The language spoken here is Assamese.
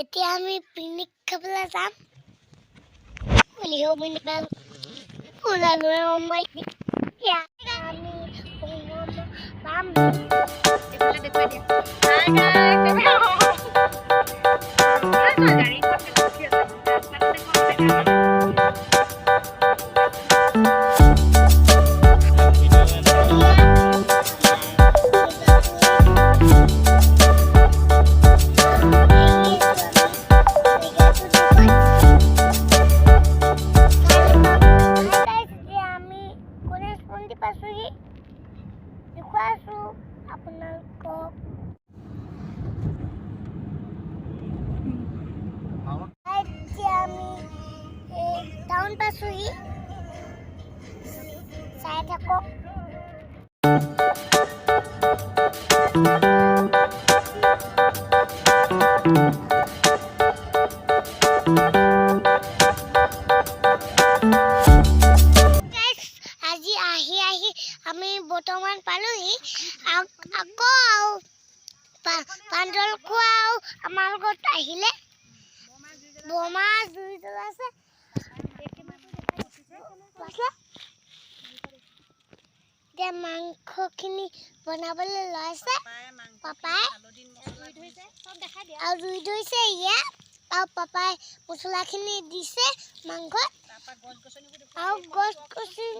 এতিয়া আমি পিকনিক খাবলৈ যাম টাউন পাইছোহি চাই থাকক আজি আহি আমি বৰ্তমান পালোহি আকৌ পান্দল খোৱাও আমাৰ লগত আহিলে বমা জুই জ্বলাইছে এতিয়া মাংসখিনি বনাবলৈ লৈছে পাপাই আৰু জুই ধৰিছে ইয়াত আৰু পাপাই মছলাখিনি দিছে মাংসত আৰু গছ গছনি